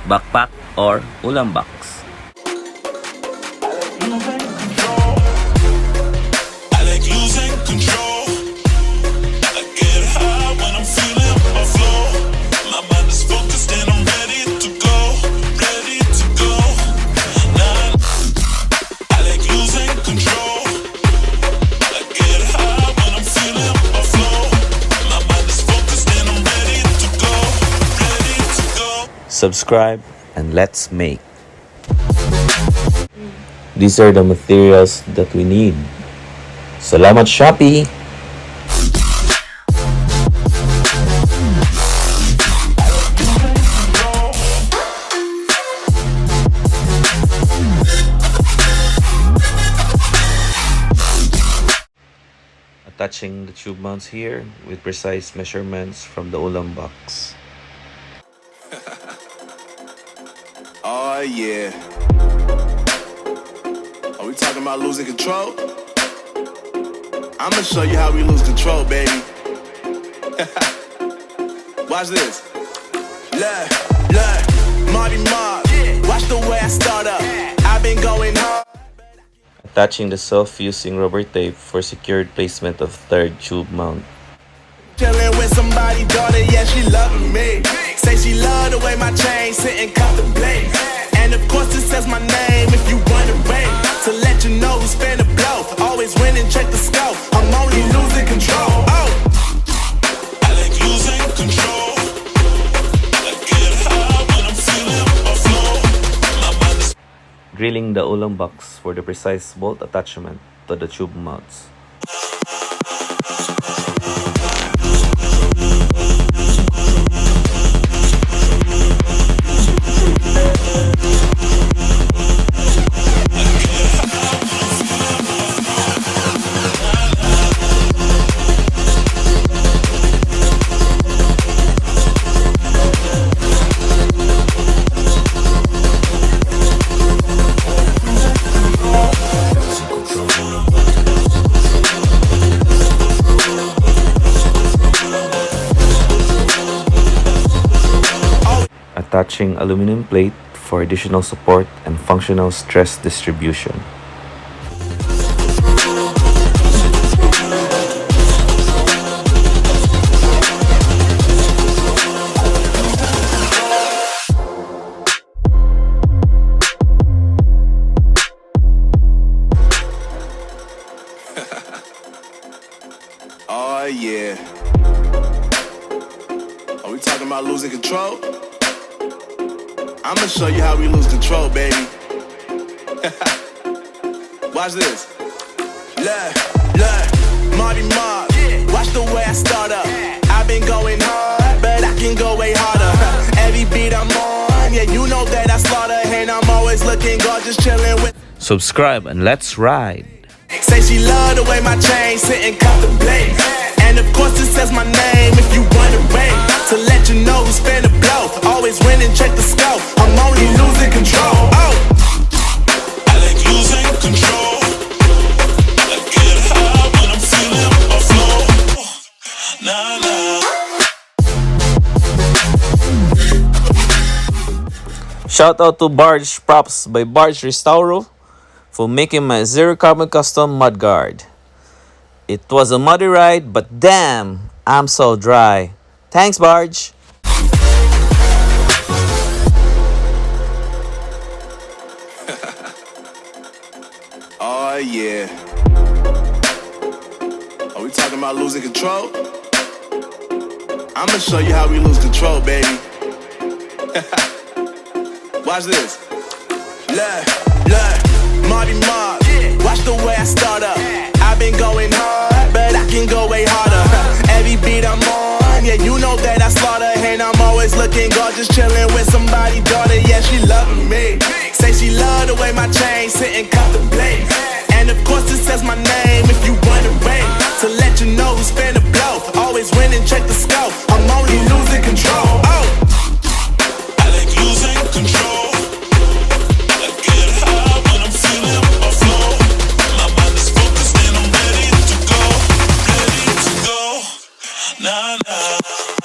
backpack, or ulam box. I like losing control. I get high when I'm feeling my flow. My mind is focused and I'm ready to go, ready to go. Nah, I like losing control. I get high when I'm feeling my flow. My mind is focused and I'm ready to go, ready to go. Subscribe and let's make. These are the materials that we need. Salamat Shopee! Attaching the tube mounts here with precise measurements from the ulam box. Oh yeah. Are we talking about losing control? I'ma show you how we lose control, baby. Watch this. Look, Marty Mark. Watch the way I start up. I've been going hard. Attaching the self-fusing rubber tape for secured placement of third tube mount. Chillin' with somebody, daughter, yeah, she loving me. Say she love the way my chain sit and contemplate. And of course it says my name if you wondering. To let you know who's finna blow. Always win and check the scope. I'm only losing control. Oh, I like losing control. I get high when I'm feeling my flow. My mind is Drilling the ulam box for the precise bolt attachment to the tube mounts. Attaching aluminum plate for additional support and functional stress distribution. oh yeah. Are we talking about losing control? I'ma show you how we lose control, baby. Watch this. Look, Marty Mark. Watch the way I start up. I've been going hard, but I can go way harder. Every beat I'm on, yeah, you know that I slaughter. And I'm always looking gorgeous, chilling with. Subscribe and let's ride! Say she love the way my chain sit and contemplate. And of course it says my name if you wondering. To let you know who's finna blow. Always win and check the scope. I'm only losing control. Oh, I like losing control. I get high when I'm feeling my flow. Nah, nah. Shout out to Barge Props by Barge Restauro for making my zero carbon custom mudguard. It was a muddy ride, but damn, I'm so dry. Thanks, Barge. Oh yeah. Are we talking about losing control? I'ma show you how we lose control, baby. Watch this. Look, Marty Mark. Watch the way I start up. I've been going hard, but I can go way harder. Every beat I'm on, yeah, you know that I slaughter. And I'm always looking gorgeous, chilling with somebody, daughter, yeah, she loving me. Say she love the way my chain sit and contemplate. And of course it says my name if you wondering. To let you know who's finna blow. Always win and check the scope. I'm only losing control. Oh, I like losing control. I get high when I'm feeling my flow. My mind is focused and I'm ready to go, ready to go. Nah, nah.